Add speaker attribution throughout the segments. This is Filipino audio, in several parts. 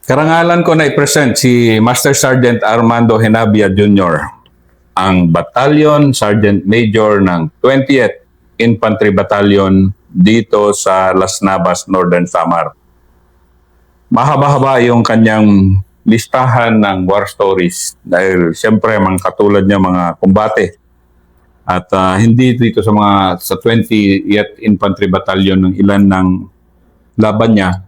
Speaker 1: Karangalan ko na i-present si Master Sergeant Armando Henabia Jr., ang Battalion Sergeant Major ng 20th Infantry Battalion dito sa Las Navas, Northern Samar. Mahaba-haba yung kanyang listahan ng war stories dahil siyempre mga katulad niya mga kumbate. At hindi dito sa 20th Infantry Battalion ng ilan ng laban niya.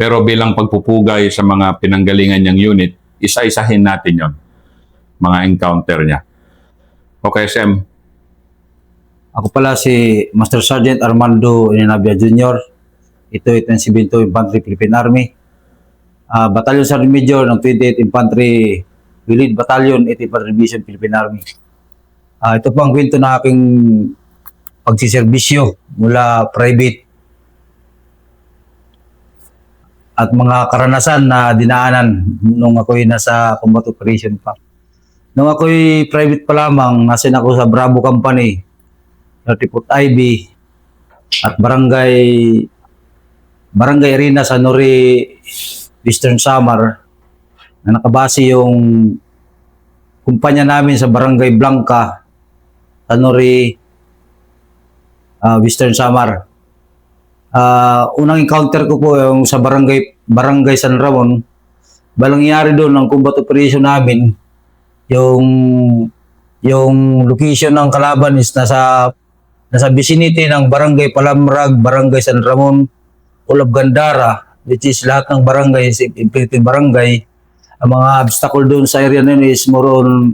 Speaker 1: Pero bilang pagpupugay sa mga pinanggalingan niyang unit, isa-isahin natin yon, mga encounter niya. Okay, Sam.
Speaker 2: Ako pala si Master Sergeant Armando Henabia Jr. Ito 72 Infantry Philippine Army. Battalion Sergeant Major ng 28th Infantry Willid Battalion, 8th Infantry Division Philippine Army. Ito po ang kwento na aking pagsiservisyo mula private at mga karanasan na dinaanan nung ako'y nasa combat operation pa. Nung ako'y private pa lamang, nasin ako sa Bravo Company, 30th IB at Barangay Arena sa Nori, Eastern Samar, na nakabase yung kumpanya namin sa Barangay Blanca sa Nori, Western Samar. Unang encounter ko po yung sa Barangay San Ramon. Balangyari doon ng combat operation namin, yung location ng kalaban is nasa vicinity ng Barangay Palamrag, Barangay San Ramon, Ulab Gandara, which is lahat ng barangay, imperative barangay. Ang mga obstacle doon sa area na yun is moron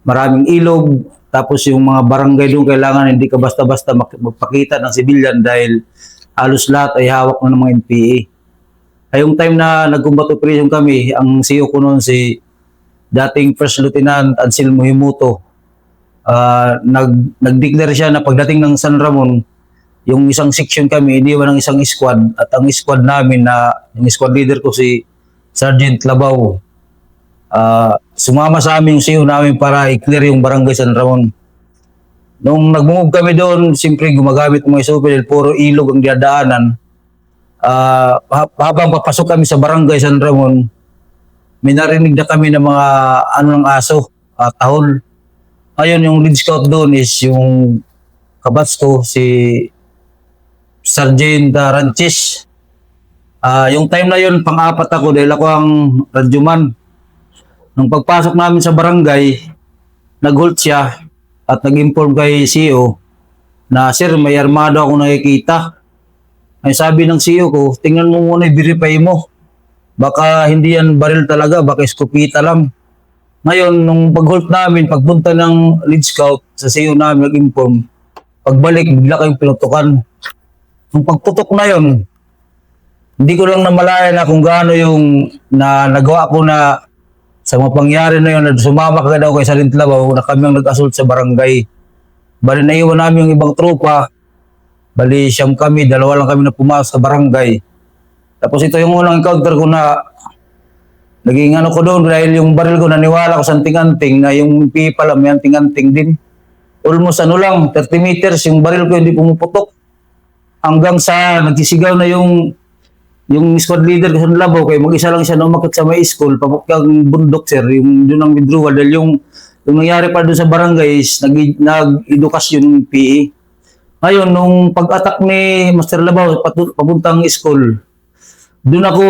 Speaker 2: maraming ilog. Tapos yung mga barangay doon kailangan hindi ka basta-basta magpakita ng civilian dahil halos lahat ay hawak ng mga NPA. Ay yung time na nag-combat operation kami, ang CEO ko noon si dating First Lieutenant Anselmo Himuto. Nag-declare siya na pagdating ng San Ramon, yung isang section kami, iniwan ng isang squad, at ang squad namin na yung squad leader ko si Sergeant Labaw, sumama sa amin yung CEO namin para i-clear yung Barangay San Ramon. Nung nag-move kami doon, siyempre gumagamit ng mga super dahil puro ilog ang diadaanan. Habang papasok kami sa Barangay San Ramon, may narinig na kami ng mga ng aso, tahol. Ngayon, yung lead scout doon is yung kabats ko, si Sergeant Ranches. Yung time na yun, pang-apat ako dahil ako ang radyoman. Nung pagpasok namin sa barangay, nag-halt siya at nag-inform kay CEO na, "Sir, may armado ako nakikita." Ay sabi ng CEO ko, "Tingnan mo muna, i-verify mo. Baka hindi yan baril talaga, baka eskopita lang." Ngayon, nung pag-halt namin, pagpunta ng lead scout sa CEO namin, nag-inform. Pagbalik, bigla kayong pinutukan. Nung pagputok na yun, hindi ko lang namalaya na kung gaano yung nagawa ko na sa mga pangyari na yun, sumama ka daw kay Sergeant Labaw na kami ang nag-assault sa barangay. Bali, naiwan namin yung ibang tropa. Bali, siyam kami, dalawa lang kami na pumasok sa barangay. Tapos ito yung unang encounter ko na naging ano ko doon dahil yung baril ko, naniwala ko sa anting-anting na yung pipa lang may anting-anting din. Almost 30 meters yung baril ko hindi pumuputok. Hanggang sa nagsisigaw na yung squad leader ko sa Labaw, kaya mag-isa lang siya na umakit sa may school, papukyang bundok, sir, yung doon ang withdrawal. Dahil yung nangyari pa doon sa barangay is nag-edukasyon yung PE. Ngayon, nung pag-attack ni Master Labaw papuntang school, doon ako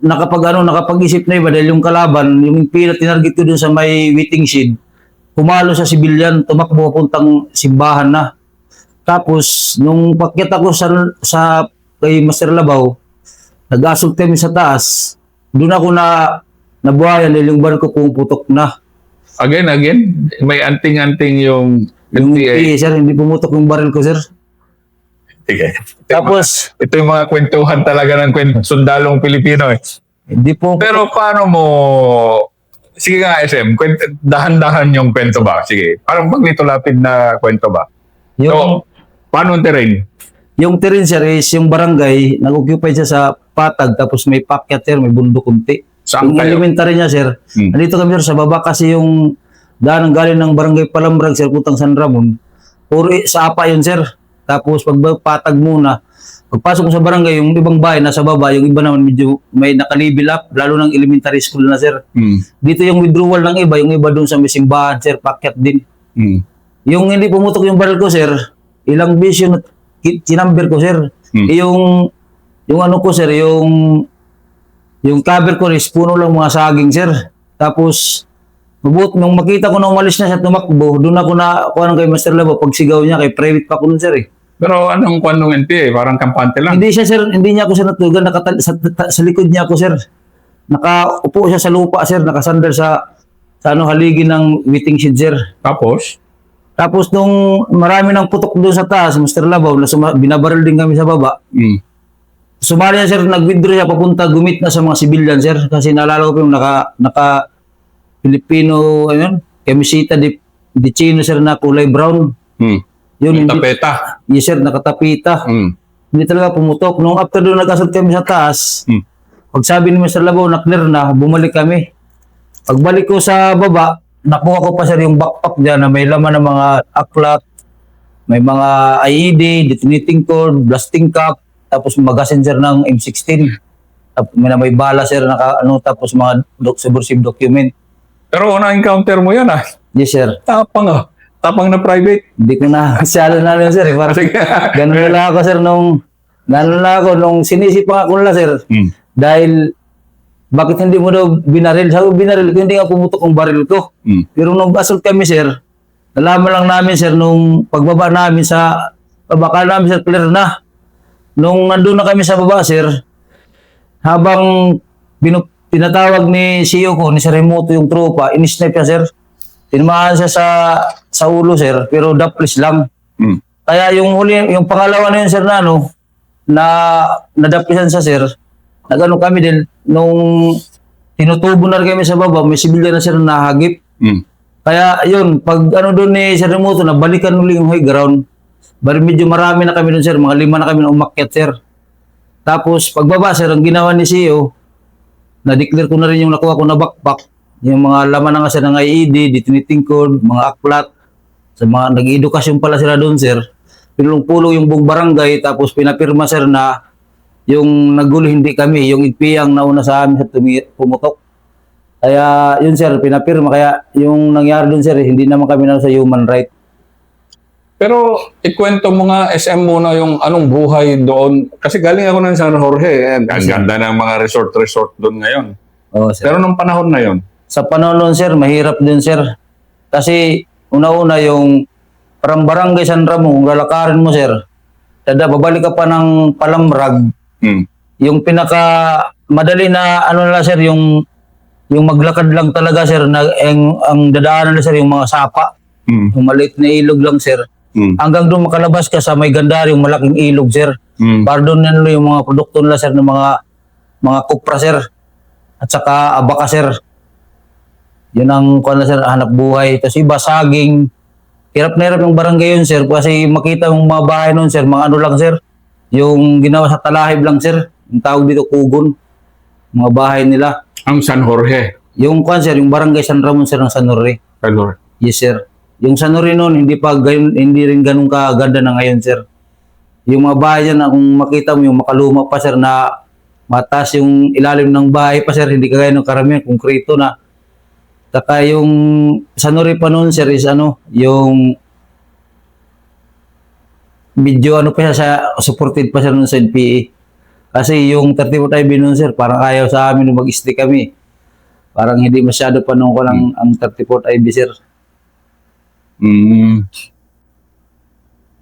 Speaker 2: nakapag-isip na iba dahil yung kalaban, yung PE na tinarget ko doon sa may waiting shed, pumalo sa civilian, tumakbo papuntang simbahan na. Tapos, nung pakyat ako sa kay Master Labaw, nag-assault kami sa taas, doon ako nabuhayan dahil yung baril ko pumuputok na.
Speaker 1: Again, may anting-anting yung
Speaker 2: PA, sir, hindi pumutok yung baril ko, sir.
Speaker 1: Sige.
Speaker 2: Tapos,
Speaker 1: ito yung mga kwentuhan talaga ng sundalong Pilipino eh.
Speaker 2: hindi po.
Speaker 1: Pero paano mo, sige nga SM, dahan-dahan yung kwento ba? Sige, parang maglito-lapid na kwento ba? So, paano ang terrain?
Speaker 2: Yung terrain, sir, is yung barangay, nag-occupy siya sa patag, tapos may pakyat, sir, may bundok kunti.
Speaker 1: Saan
Speaker 2: Yung
Speaker 1: kayo?
Speaker 2: elementary niya, sir, nandito kami, sir, sa baba kasi yung daan ng galing ng barangay Palamrag, sir, Putang San Ramon, or sa apa yun, sir. Tapos pagpatag muna, Pagpasok ko sa barangay, yung ibang bahay nasa baba, yung iba naman medyo may naka-level up, lalo ng elementary school na, sir. Dito yung withdrawal ng iba, yung iba doon sa may simbahan, sir, pakyat din. Yung hindi pumutok yung baril ko, sir, ilang beses yung kinamber ko, sir. Yung ano ko, sir, yung cover ko is puno lang mga saging, sir. Tapos, nung makita ko na umalis na siya tumakbo, doon ako na kuha kay Master Labo, pagsigaw niya, kay private pa ko nun, sir, eh.
Speaker 1: Pero anong kwan nung NPA? Parang kampante lang.
Speaker 2: Hindi siya, sir, hindi niya ako sir natugan, sa likod niya ako, sir. Nakaupo siya sa lupa, sir, nakasandal sa haligi ng waiting shed, sir. Tapos nung marami ng putok doon sa taas, Mr. Labaw, na binabaril din kami sa baba. Sumali niya, sir, nag-withdraw siya papunta, gumit na sa mga civilian, sir. Kasi naalala ko po yung naka Filipino, ayun, camiseta de chino, sir, na kulay brown. Yun,
Speaker 1: Yung tapeta.
Speaker 2: Yes, sir, nakatapita. Hindi talaga pumutok. Nung after doon nag-assault kami sa taas, pag sabi ni Mr. Labaw na clear na, bumalik kami. Pagbalik ko sa baba, nakuha ko pa, sir, yung backpack dyan na may laman ng mga aklat, may mga IED, detonating cord, blasting cap, tapos magazine, sir, ng M16. Tapos may bala, sir, tapos mga subversive document.
Speaker 1: Pero na-encounter mo yan, ah.
Speaker 2: Yes, sir.
Speaker 1: Tapang, ah. Tapang na private.
Speaker 2: Hindi ko na masyado na rin, sir. Parang ganun na lang ako, sir, nung sinisipa ako nila, sir. Dahil, bakit hindi mo daw binaril? Sabi binaril ko, hindi nga pumutok ang baril ko. Pero nung assault kami, sir, nalaman lang namin, sir, nung pagbaba namin sa baba namin, sir, clear na. Nung nandun na kami sa baba, sir, habang pinatawag ni CEO ko, ni Sir Remoto yung tropa, in-snipe siya, sir. Tinamaan siya sa ulo, sir, pero daplis lang. Kaya yung pangalawa na yun, sir, na nadaplisan siya, sir, nagano kami din, nung tinutubo na kami sa baba, may sibilyan na, sir, na nahagip. Kaya yun, pag doon ni Sir Remoto, nabalikan ulit yung high ground, bali medyo marami na kami doon, sir, mga 5 na kami na umakyat, sir. Tapos, pagbaba, sir, ang ginawa ni CEO, na-declare ko na rin yung nakuha ko na backpack, yung mga laman na nga sir ng IED, detonating cord, mga aklat, sa mga nag-edukasyon pala sila doon, sir. Pinulong-pulong yung buong barangay, tapos pinapirma, sir, na yung nagulo hindi kami, yung NPA ang nauna sa amin sa pumutok. Kaya yun, sir, pinapirma. Kaya yung nangyari doon, sir, hindi naman kami na sa human right.
Speaker 1: Pero ikwento mo nga SM muna yung anong buhay doon. Kasi galing ako ng San Jorge. Ang ganda ng mga resort doon ngayon.
Speaker 2: Oo, sir.
Speaker 1: Pero nung panahon na yon,
Speaker 2: Sa panahon nun, sir, mahirap din, sir. Kasi una-una yung parang barangay San Ramon, kung lalakarin mo, sir, babalik ka pa ng Palamrag. Yung pinaka madali na nila, sir, yung maglakad lang talaga, sir, ang dadaanan nila, sir, yung mga sapa. Yung maliit na ilog lang, sir. Hanggang doon makalabas ka sa may gandari, yung malaking ilog, sir. Para doon nila yung mga produkto nila, sir, ng mga kupra, sir. At saka abaka, sir. Yun ang sir, hanap buhay. Tapos iba, saging. Hirap na hirap yung barangay yun, sir. Kasi makita yung mga bahay nun, sir, mga lang, sir. Yung ginawa sa talahib lang, sir. Yung tawag dito, kugon. Mga bahay nila.
Speaker 1: ang San Jorge.
Speaker 2: Yung sir, yung barangay San Ramon, sir, ng San Jorge.
Speaker 1: San Jorge.
Speaker 2: Yes, sir. Yung San Jorge noon, hindi rin ganun kaganda na ngayon, sir. Yung mga bahay yan, kung makita mo, yung makaluma pa, sir, na mataas yung ilalim ng bahay pa, sir, hindi kagaya ng karamihan, konkreto na. Saka yung San Jorge pa noon, sir, is yung medyo pa siya, supported pa siya noon sa NPA. Kasi yung 34 IB noon, sir, parang ayaw sa amin mag-stay kami. Parang hindi masyado pa noon ko lang ang 34 IB, sir.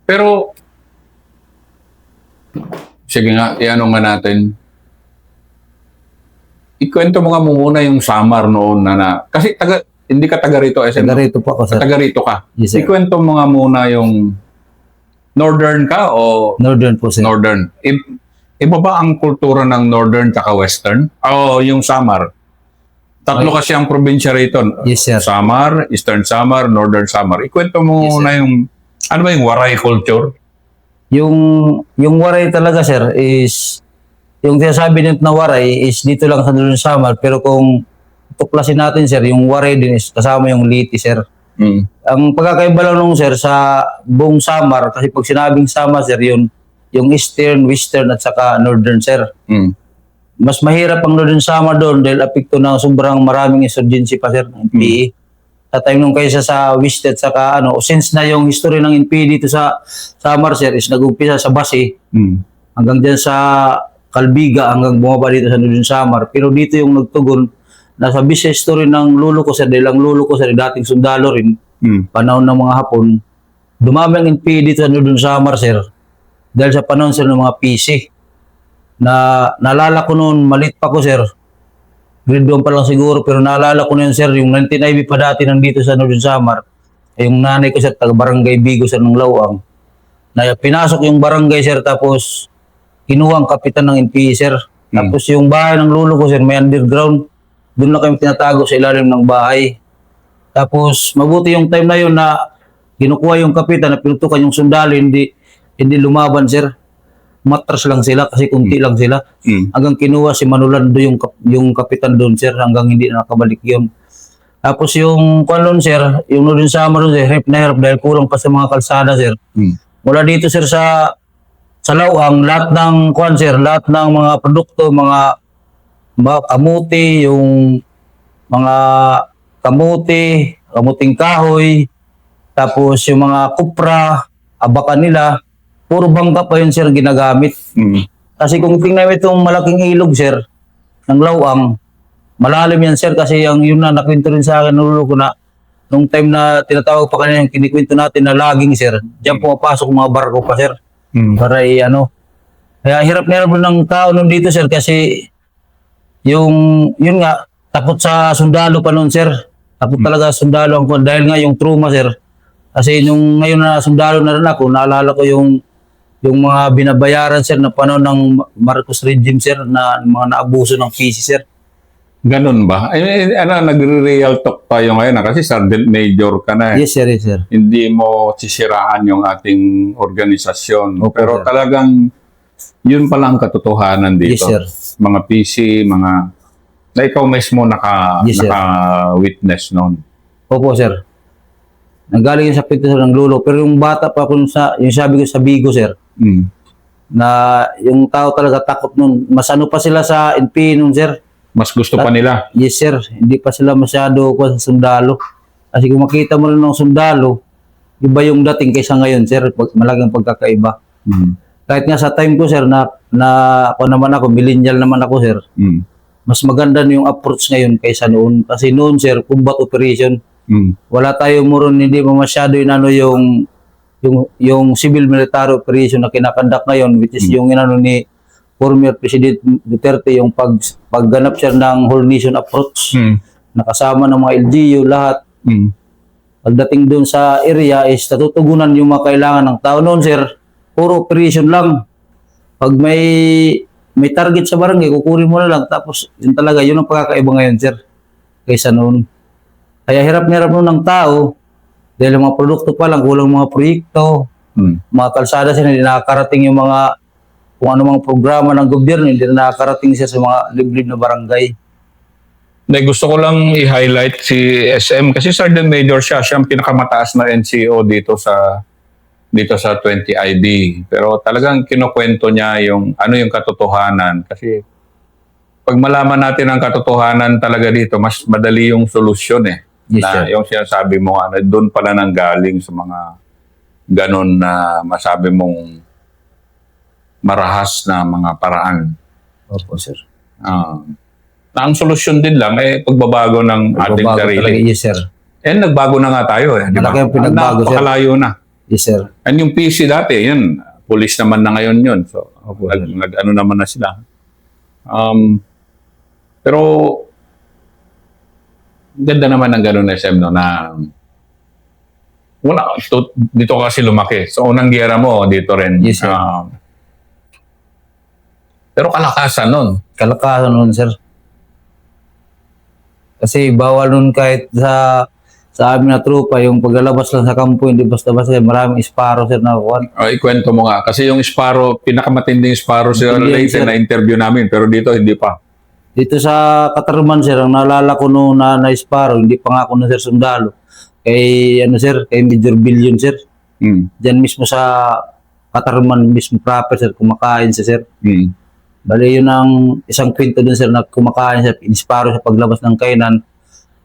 Speaker 1: Pero, sige nga, iano nga natin. Ikwento mo nga muna yung Samar noon kasi hindi ka taga rito, SM.
Speaker 2: Taga rito po ako, sir.
Speaker 1: Taga rito ka.
Speaker 2: Yes, sir.
Speaker 1: Ikwento mo nga muna yung Northern ka o
Speaker 2: Northern po, sir.
Speaker 1: Northern. Iba ba ang kultura ng Northern tsaka Western? O yung Samar? Tatlo kasi ang probinsya rito.
Speaker 2: Yes, sir.
Speaker 1: Samar, Eastern Samar, Northern Samar. Ikwento mo
Speaker 2: Yes, sir.
Speaker 1: na yung, ano ba yung Waray culture?
Speaker 2: Yung Waray talaga, sir, is yung sinasabi nito na Waray is dito lang sa Northern Samar, pero kung tuklasin natin, sir, yung Waray din is kasama yung Liti, sir. Ang pagkakaiba lang nung, sir, sa buong Samar, kasi pag sinabing Samar, sir, yun yung Eastern, Western at saka Northern, sir.
Speaker 1: Mm.
Speaker 2: Mas mahirap ang Northern Samar doon dahil apekto ng sobrang maraming insurgency pa, sir, ng NPA. Sa time nung kaysa sa West at saka since na yung history ng NPA dito sa Samar, sir, is nag-umpisa sa Basi
Speaker 1: Mm.
Speaker 2: hanggang dyan sa Calbiga hanggang bumaba dito sa Northern Samar. Pero dito yung nagtugon, nasa busy history ng lolo ko, sir, dahil ang lolo ko, sir, dating sundalo rin,
Speaker 1: Mm.
Speaker 2: panahon ng mga Hapon, dumami ang NPA dito sa Northern Samar, sir, dahil sa panahon, sir, ng mga PC. Naalala ko noon, malit pa ko, sir, grade 1 pa lang siguro, pero naalala ko na yun, sir, yung 19IB pa dati nandito sa Northern Samar, yung nanay ko, sir, taga Barangay Bigo, sir, ng Lawang, na pinasok yung barangay, sir, tapos kinuha ang kapitan ng NPA, sir. Tapos yung bahay ng lolo ko, sir, may underground, doon na kami tinatago sa ilalim ng bahay. Tapos mabuti yung time na yun na kinukuha yung kapitan na pinutukan yung sundalo, hindi lumaban, sir. Matras lang sila kasi kunti lang sila.
Speaker 1: Mm.
Speaker 2: Hanggang kinuha si Manolando yung kapitan doon, sir, hanggang hindi na nakabalik yun. Tapos yung kanlon, sir, yung Northern Samar doon, sir, hirap na hirap dahil kulang pa sa mga kalsada, sir.
Speaker 1: Mm.
Speaker 2: Mula dito, sir, sa Lawang, lahat ng sir, lahat ng mga produkto, mga kamuti, yung mga kamuting kahoy, tapos yung mga kupra, abakan nila, puro bangka pa yun, sir, ginagamit.
Speaker 1: Mm.
Speaker 2: Kasi kung tingnan mo itong malaking ilog, sir, ng Lawang, malalim yan, sir, kasi yun na, nakwento rin sa akin, nulo ko na, nung time na tinatawag pa kanina yung kinikwento natin na laging, sir, diyan pumapasok mga barko pa, sir, para Kaya hirap na hirap ng tao nun dito, sir, kasi yun nga, takot sa sundalo pa nun, sir. Takot talaga sa sundalo ang dahil nga yung trauma, sir. Kasi nung ngayon na sundalo na rin ako, naalala ko yung mga binabayaran, sir, na panahon ng Marcos regime, sir, na mga naabuso ng PC, sir.
Speaker 1: Ganun ba? Nagre-real talk tayo ngayon kasi Sergeant Major ka na.
Speaker 2: Yes, sir, yes, sir.
Speaker 1: Hindi mo sisiraan yung ating organisasyon.
Speaker 2: Opo,
Speaker 1: Pero
Speaker 2: sir.
Speaker 1: talagang yun pala ang katotohanan dito.
Speaker 2: Yes, sir.
Speaker 1: Mga PC, na ikaw mismo
Speaker 2: Yes, sir.
Speaker 1: naka-witness noon.
Speaker 2: Opo, sir. Nanggaling yun sa pinto, sir, ng lolo. Pero yung bata pa kung yung sabi ko sa Bigo, sir,
Speaker 1: Mm.
Speaker 2: na yung tao talaga takot nun. Mas pa sila sa NP nun, sir.
Speaker 1: Mas gusto pa nila.
Speaker 2: Yes, sir. Hindi pa sila masyado sa sundalo. Kasi kung makita mo rin ng sundalo, iba yung dating kaysa ngayon, sir. Malaking pagkakaiba.
Speaker 1: Mm.
Speaker 2: Kahit nga sa time ko, sir, na ako naman ako, millennial naman ako, sir.
Speaker 1: Mm.
Speaker 2: Mas maganda na yung approach ngayon kaysa noon. Kasi noon, sir, combat operation.
Speaker 1: Mm.
Speaker 2: Wala tayo muron, hindi mo masyado yung civil military operation na kinakandak ngayon, which is yung ni former President Duterte, yung pagganap siya ng whole nation approach,
Speaker 1: Mm.
Speaker 2: nakasama ng mga LGU, lahat.
Speaker 1: Mm.
Speaker 2: Pagdating doon sa area is natutugunan yung mga kailangan ng tao noon, sir. Puro operation lang. Pag may target sa barangay, kukunin mo na lang. Tapos yun talaga, yun ang pagkakaiba ngayon, sir. Kaysa noon. Kaya hirap na hirap noon ng tao dahil yung mga produkto pa lang, kulang mga proyekto,
Speaker 1: Mm.
Speaker 2: mga kalsada, sir, hindi nakakarating yung mga kung ano mga programa ng gobyerno, hindi na nakakarating siya sa mga liblib na barangay.
Speaker 1: Gusto ko lang i-highlight si SM kasi Sergeant Major siya ang pinakamataas na NCO dito sa 20IB. Pero talagang kinukwento niya yung katotohanan kasi pag malaman natin ang katotohanan talaga dito, mas madali yung solusyon eh.
Speaker 2: Yes,
Speaker 1: na
Speaker 2: sir.
Speaker 1: yung sinasabi mo doon pala nang galing sa mga ganon na masabi mong marahas na mga paraan.
Speaker 2: Opo, sir.
Speaker 1: Na ang solusyon din lang pagbabago ng ating
Speaker 2: Pagbabago
Speaker 1: sarili.
Speaker 2: talaga, yes, sir.
Speaker 1: Nagbago na nga tayo di ba?
Speaker 2: Malaki ang pinagbago, sir.
Speaker 1: Napakalayo na.
Speaker 2: Yes, sir.
Speaker 1: And yung PC dati, yun, police naman na ngayon yun. So,
Speaker 2: Opo,
Speaker 1: nag-ano naman na sila. Pero, ganda naman ng gano'n SM, no, na dito kasi lumaki. So, unang giyera mo, dito rin.
Speaker 2: Yes, sir.
Speaker 1: Pero kalakasan nun.
Speaker 2: Kalakasan nun, sir. Kasi bawal nun kahit sa amin na trupa, yung paglalabas lang sa kampo, hindi basta-basta, maraming isparo, sir, na kuwan.
Speaker 1: Ikwento mo nga. Kasi yung Sparrow, pinakamatinding Sparrow sila
Speaker 2: Hindi yan,
Speaker 1: late
Speaker 2: sir.
Speaker 1: na interview namin. Pero dito, hindi pa.
Speaker 2: Dito sa Katarman, sir, ang naalala ko noon na isparo, hindi pa nga ako na, sir, sundalo. Kay Major Billion, sir.
Speaker 1: Mm.
Speaker 2: Diyan mismo sa Katarman mismo proper, sir, kumakain siya, sir.
Speaker 1: Mm.
Speaker 2: Bali, yun ang isang kwento dun, sir, na kumakain siya, inisparo sa paglabas ng kainan.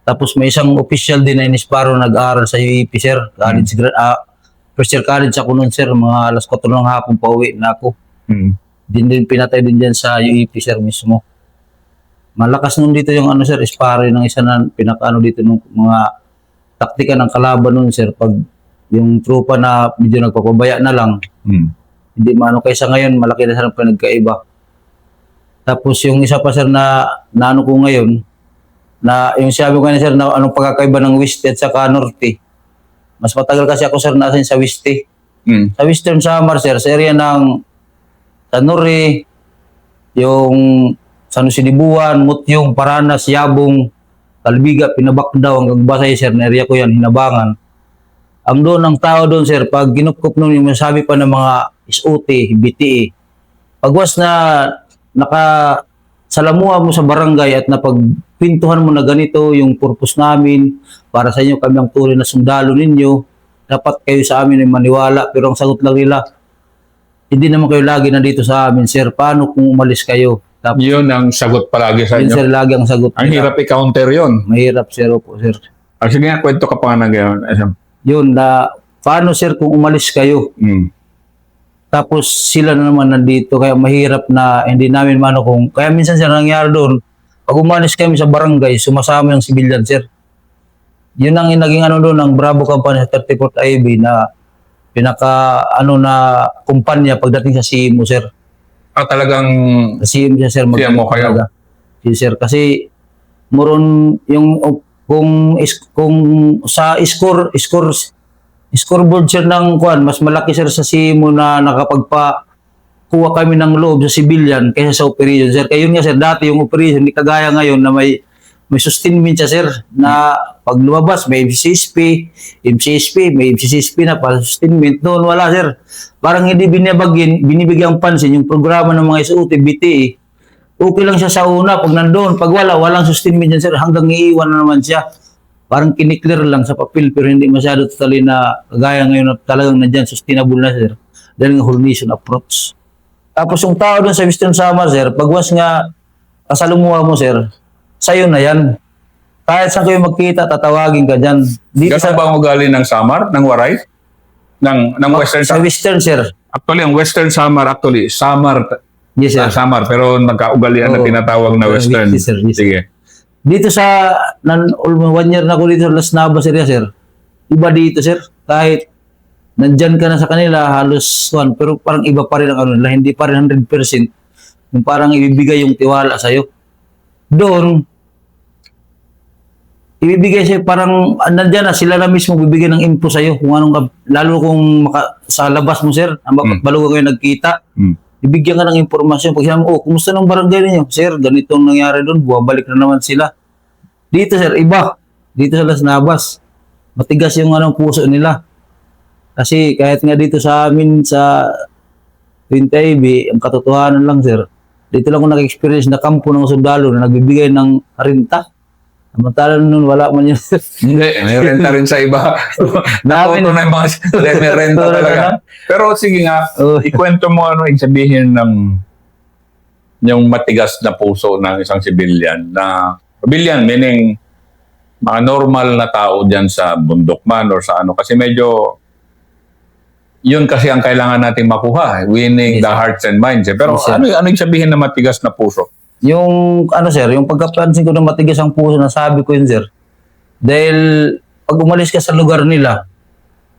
Speaker 2: Tapos may isang official din na inisparo nag-aaral sa UAP, sir. College, first year college ako nun, sir. Mga alas 4 ng hapon, pauwi na ako.
Speaker 1: Mm.
Speaker 2: Din pinatay din dyan sa UAP, sir, mismo. Malakas nun dito yung ano, sir, isparo ng isa na pinakaano dito ng mga taktika ng kalaban nun, sir. Pag yung tropa na medyo nagpapabaya na lang,
Speaker 1: Mm.
Speaker 2: hindi maano kaysa ngayon, malaki na sa pinagkaiba. Tapos yung isa pa, sir, na ano ko ngayon, na yung sabi ko na, sir, na anong pagkakaiba ng Weste at saka Norte. Mas matagal kasi ako, sir, nasin sa Weste.
Speaker 1: Mm.
Speaker 2: Sa Western Samar, sir, sa area ng Tanore, yung San Jose de Buwan, Mutyong, Paranas, Yabong, Kalbiga, Pinabakdaw, hanggang Basay, sir, na area ko yan, Hinabangan. Ang doon, ang tao doon, sir, pag ginupkup nun, yung masabi pa ng mga SOT, BTE, pagwas na nakasalamuha mo sa barangay at napagpintuhan mo na ganito yung purpose namin, para sa inyo kami ang tunay na sundalo ninyo, dapat kayo sa amin ay maniwala. Pero ang sagot lang nila, hindi naman kayo lagi nandito sa amin, sir. Paano kung umalis kayo? Tapos,
Speaker 1: Yun ang sagot palagi sa
Speaker 2: yun,
Speaker 1: inyo.
Speaker 2: sir, lagi ang sagot
Speaker 1: Ang
Speaker 2: nila.
Speaker 1: hirap i-counter yun.
Speaker 2: Mahirap, sir, po, sir.
Speaker 1: Sige nga, kwento ka pa nga na gano'n.
Speaker 2: Yun, na paano, sir, kung umalis kayo?
Speaker 1: Mm.
Speaker 2: Tapos sila na naman nandito, kaya mahirap na hindi namin mano kung... Kaya minsan, sir, nangyari doon, pag umalis kami sa barangay, sumasama yung civilian, sir. Yun ang naging ano doon, ang Bravo Company sa 34th IB na pinaka ano na kumpanya pagdating sa CMO, sir.
Speaker 1: Talagang
Speaker 2: Sa CMO siya, sir.
Speaker 1: CMO kayo?
Speaker 2: talaga. Si sir, kasi muron yung kung sa scoreboard, sir, ng kuan, mas malaki, sir, sa CMO na kuha kami ng loob sa civilian kaysa sa operation, sir. Kaya yun nga, sir, dati yung operation, hindi kagaya ngayon na may sustainment siya, sir, na pag lumabas, may MCSP, may MCSP na para sustainment. Doon, wala, sir. Parang hindi binibigyang pansin yung programa ng mga SOT, BTE. Okay lang siya sa una, pag nandoon, pag walang sustainment yan, sir, hanggang iiwan na naman siya. Parang kiniklear lang sa papel, pero hindi masyado totally na kagaya ngayon na talagang nandyan, sustainable na, sir. Dahil nga whole nation approach. Tapos yung tao doon sa Western Samar, sir, pagwas nga kasalumuha mo, sir, sa'yo na yan. Kahit saan kayo magkita, tatawagin ka dyan. Dito
Speaker 1: Gano'n ba ang ugali ng Samar, ng Waray? Ng Western
Speaker 2: sa
Speaker 1: Samar?
Speaker 2: Western, sir.
Speaker 1: Actually, ang Western Samar,
Speaker 2: Yes, sir.
Speaker 1: Samar, pero nagkaugalian na
Speaker 2: Oo.
Speaker 1: tinatawag na Western.
Speaker 2: Yes, sir. Yes, sir.
Speaker 1: Sige.
Speaker 2: Dito almost 1 year na ako dito sa Las Navas area, sir. Iba dito, sir. Kahit nandyan ka na sa kanila, halos pero parang iba pa rin ang ano nila. Hindi pa rin 100%. Yung parang ibibigay yung tiwala sa'yo. Doon, ibibigay sa'yo, parang nandyan na, sila na mismo bibigay ng info sa'yo. Kung anong, lalo kung sa labas mo, sir, balugan kayo nagkita, ibigyan ka ng informasyon. Pag sinabi mo, kumusta ng barangay ninyo? Sir, ganito ang nangyari doon, buwabalik na naman sila. Dito, sir, iba. Dito sa Las Navas, matigas yung anong puso nila. Kasi kahit nga dito sa amin, sa 20IB, ang katotohanan lang, sir, dito lang ako nag-experience na kampo ng sundalo na nagbibigay ng renta. Samantala nun, wala man yun.
Speaker 1: Hindi, may renta rin sa iba.
Speaker 2: Namin,
Speaker 1: Natuto na yung mga may renta talaga. Pero sige nga, ikwento mo ano yung sabihin ng yung matigas na puso ng isang civilian. Civilian meaning mga normal na tao dyan sa bundok man or sa ano. Kasi medyo yun kasi ang kailangan natin makuha. Winning
Speaker 2: Yes,
Speaker 1: the
Speaker 2: sir.
Speaker 1: hearts and minds. Pero
Speaker 2: Yes, sir.
Speaker 1: ano yung sabihin na matigas na puso?
Speaker 2: yung ano, sir, yung pagkapansin ko na matigas ang puso, nasabi ko yun, sir. Dahil pag umalis ka sa lugar nila,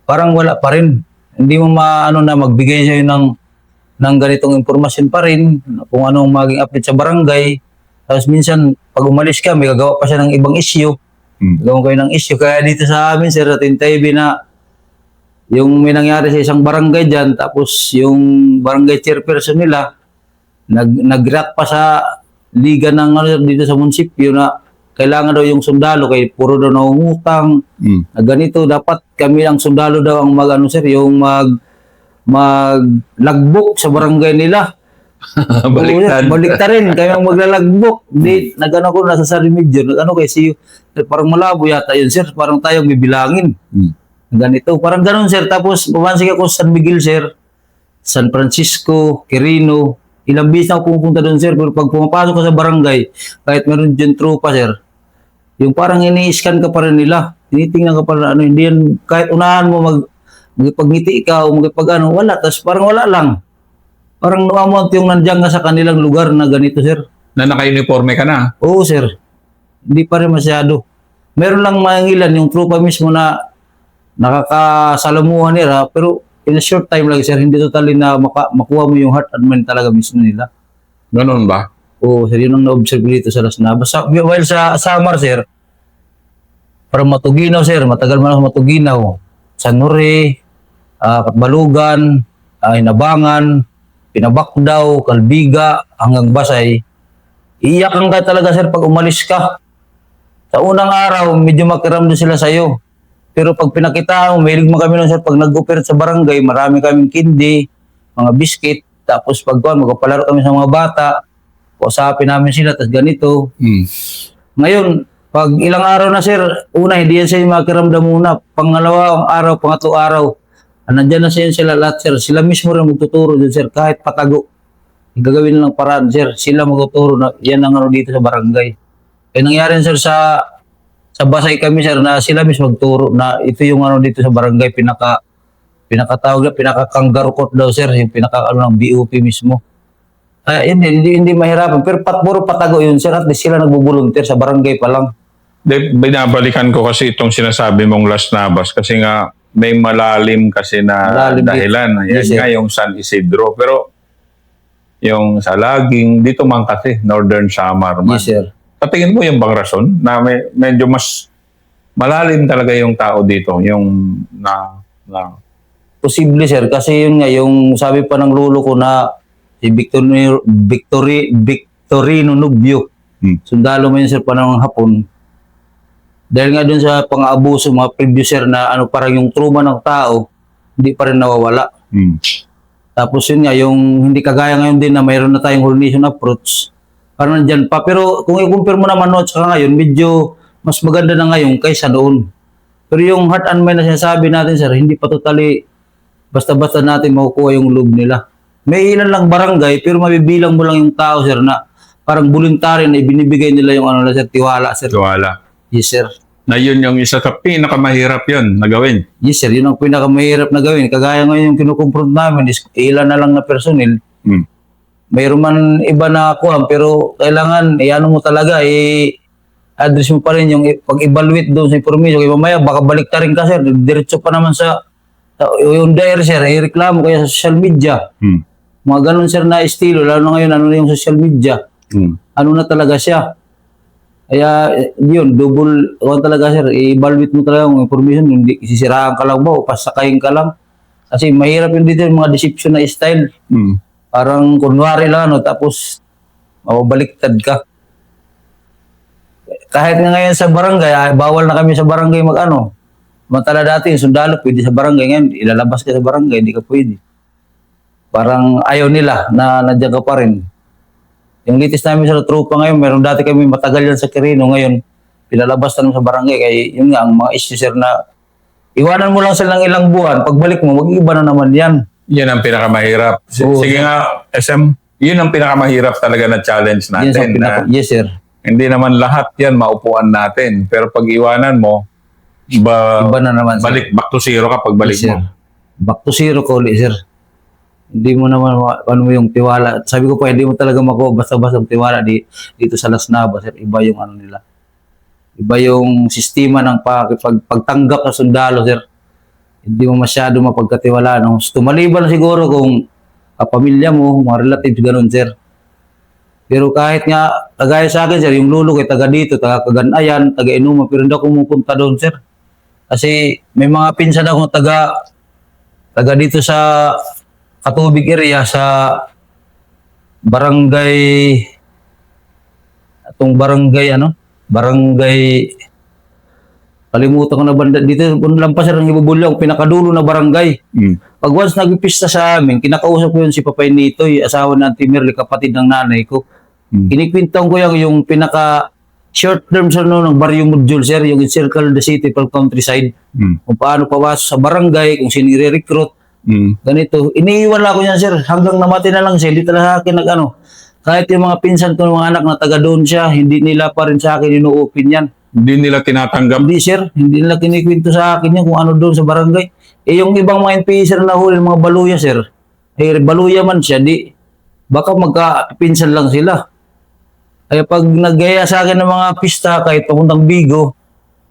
Speaker 2: parang wala pa rin. Hindi mo magbigay sa'yo ng ganitong impormasyon pa rin, kung anong maging update sa barangay. Tapos minsan, pag umalis ka, may gagawa pa siya ng ibang issue. Gawin kayo ng issue. Kaya dito sa amin, sir, at Tintaybi na yung may nangyari sa isang barangay dyan, tapos yung barangay chairperson nila, nag-react pa sa liga ng dito sa munisipyo na kailangan daw yung sundalo kay puro daw nangungutang na ganito, dapat kami ang sundalo daw ang sir, yung mag-logbook sa barangay nila.
Speaker 1: Baliktad.
Speaker 2: Baliktarin, kami ang maglalagbook. Di, nag-ano ko, nasa Sari Major, kay CEO, parang malabo yata yun, sir, parang tayo bibilangin. Ganito, parang ganun, sir. Tapos, pumansig ako sa San Miguel, sir. San Francisco, Quirino. Ilang beses na ako pumunta doon, sir. Pero pag pumapasok ka sa barangay, kahit meron dyan tropa, sir, yung parang ini-scan ka pa rin nila. Tinitingnan ka pa rin, hindi yan, kahit unahan mo magpagngiti ka o wala. Tapos parang wala lang. Parang namamount yung nandiyan ka sa kanilang lugar na ganito, sir.
Speaker 1: Na naka-uniforme ka na.
Speaker 2: Oo, sir. Hindi pa rin masyado. Meron lang mangilan yung tropa mismo na nakakasalamuhan nila, pero in a short time lang, sir, hindi totally na makuha mo yung heart and mind talaga mismo nila.
Speaker 1: Ganun ba?
Speaker 2: Oo, sir, yun ang na-observe ko dito sa Las Navas. While sa Samar, sir, parang Matuginaw, sir, matagal man ako Matuginaw. San Jose, Katbalugan, Hinabangan, Pinabakdaw, Kalbiga, hanggang Basay. Iiyakan ka talaga, sir, pag umalis ka. Sa unang araw, medyo makiramdam sila sa'yo. Pero pag pinakita mo, mahilig mo kami nun, sir, pag nag-operate sa barangay, marami kaming kindi, mga biscuit, tapos pag magpapalaro kami sa mga bata, kausapin namin sila, tapos ganito. Ngayon, pag ilang araw na, sir, una, hindi yan sa'yo makiramdam muna. Pangalawang araw, pangatlong araw, nandyan na sila lahat, sir. Sila mismo rin magtuturo dyan, sir, kahit patago. Gagawin lang paraan, sir. Sila magtuturo na yan ang dito sa barangay. Kaya nangyari, sir, sa Basay kami, sir, na sila mismo magturo na ito yung dito sa barangay, pinakatawag na, pinaka-kangaroo daw, sir, yung ng BOP mismo. Hindi mahirapan. Pero puro patago yun, sir, at least sila nagbo-volunteer sa barangay pa lang.
Speaker 1: Binabalikan ko kasi itong sinasabi mong Las Navas kasi nga may malalim kasi na
Speaker 2: Malalim
Speaker 1: dahilan. Yan
Speaker 2: Yes, sir.
Speaker 1: nga yung San Isidro. Pero yung sa Laging, dito man kasi, Northern Samar man.
Speaker 2: Yes, sir.
Speaker 1: Sa tingin mo yung bang rason na medyo mas malalim talaga yung tao dito? Yung
Speaker 2: Posible, sir, kasi yun nga, yung sabi pa ng lolo ko na si Victorino Nubio, sundalo mo yun, sir, panahon ng hapon. Dahil nga dun sa pang-aabuso, mga producer na parang yung trauma ng tao, hindi pa rin nawawala. Tapos yun nga, yung hindi kagaya ngayon din na mayroon na tayong coronation approach, parang nandyan pa. Pero kung i-compare mo naman noon sa ngayon, medyo mas maganda na ngayon kaysa noon. Pero yung heart and mind na sinasabi natin, sir, hindi pa totally basta-basta natin makukuha yung loob nila. May ilan lang barangay, pero mabibilang mo lang yung tao, sir, na parang voluntary na ibinibigay nila yung sir, tiwala, sir.
Speaker 1: tiwala.
Speaker 2: Yes, sir.
Speaker 1: Na yun yung isa sa pinakamahirap yun na gawin.
Speaker 2: Yes, sir. Yun ang pinakamahirap na gawin. Kagaya ngayon yung kinukompront namin is ilan na lang na personil. Mayroon man iba na kuha, pero kailangan, mo talaga, address mo pa rin yung pag-evaluate doon sa information. Kaya mamaya, baka balik ka rin ka, sir. Diretso pa naman yung diary, sir, reklamo kaya sa social media. Mga ganun, sir, na estilo, lalo na ngayon, na yung social media. Ano na talaga siya. Kaya, yun, double, talaga, sir, i-evaluate mo talaga yung information, hindi sisiraan ka lang ba o pasakayin ka lang. Kasi mahirap yun dito yung mga deception na style. Parang kunwari lang, tapos mabaliktad ka. Kahit nga ngayon sa barangay, bawal na kami sa barangay Mantala dati yung sundalo, pwede sa barangay. Ngayon, ilalabas ka sa barangay, hindi ka pwede. Parang ayaw nila na nandiyan ka pa rin. Yung latest namin sa tropa ngayon, meron dati kami matagal yan sa Quirino. Ngayon, pinalabas na sa barangay. Kaya yun nga, ang mga issue, sir, na iwanan mo lang silang ilang buwan. Pagbalik mo, mag-iba na naman yan.
Speaker 1: Yan ang pinakamahirap. Sige nga, SM, yun ang pinakamahirap talaga na challenge natin.
Speaker 2: Yes, sir.
Speaker 1: Hindi naman lahat yan maupuan natin. Pero pag iwanan mo,
Speaker 2: iba na naman, sir.
Speaker 1: back to zero ka pagbalik
Speaker 2: Yes, sir.
Speaker 1: mo.
Speaker 2: Back to zero ka ulit, sir. Hindi mo naman mo yung tiwala. Sabi ko pa, hindi mo talaga makuha basta-basta ang tiwala dito sa Las Navas, sir. Iba yung nila. Iba yung sistema ng pagtanggap sa sundalo, sir. Hindi mo masyado mapagkatiwala. Maliban siguro kung kapamilya mo, mga relatives, ganun, sir. Pero kahit nga, kagaya sa akin, sir, yung lolo ko, taga dito, taga Caganayan, taga Inuma, pero hindi ako pumupunta doon, sir. Kasi may mga pinsan akong taga dito sa Katubig area, sa barangay, kalimutan ko na banda dito, lampas rin ibubulyo, ang pinakadulo na barangay. Pag once nagpista sa amin, kinakausap ko yun si Papay Nitoy, asawa ng Auntie Merly, kapatid ng nanay ko. Kinikwintahan ko yung pinaka short term, sir, ng Barrio Module, sir, yung encircle the city from countryside. Kung paano pawasok sa barangay, kung sino i-recruit, ganito. Iniiwan lang ako niyan, sir. Hanggang namatay na lang siya. Hindi talaga sa akin kahit yung mga pinsan ko, mga anak na taga doon siya, hindi nila pa rin sa akin inuupin yan.
Speaker 1: Hindi nila tinatanggap.
Speaker 2: Hindi, sir. Hindi nila kinikwento sa akin yan kung ano doon sa barangay. Yung ibang mga NPA, sir, na huli, mga baluya, sir. Baluya man siya, baka magkapinsan lang sila. Kaya pag naggaya sa akin ng mga pista, kahit papuntang Bigo,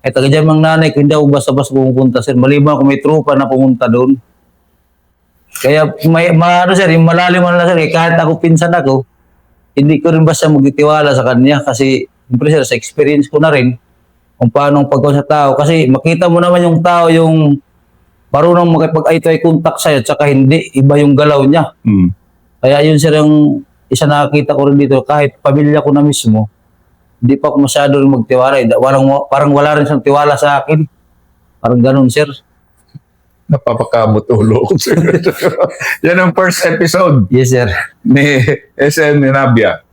Speaker 2: taga dyan mga nanay, hindi ako basta-basta pumunta, sir. Maliban kung may tropa na pumunta doon. Kaya, sir, yung malalim na, sir, kahit ako pinsan ako, hindi ko rin basta magtitiwala sa kanya kasi, siyempre, sir, sa experience ko na rin kung paano ang pagkaw sa tao. Kasi makita mo naman yung tao, yung marunong makipag-eye-to-eye contact sa'yo, at saka hindi, iba yung galaw niya. Kaya yun, sir, yung isa nakakita ko rin dito, kahit pamilya ko na mismo, hindi pa ako masyado rin magtiwala. Parang wala rin siyang tiwala sa akin. Parang ganun, sir.
Speaker 1: Napapakamutulo ko. Yan ang first episode
Speaker 2: Yes, sir.
Speaker 1: ni SM Nabia.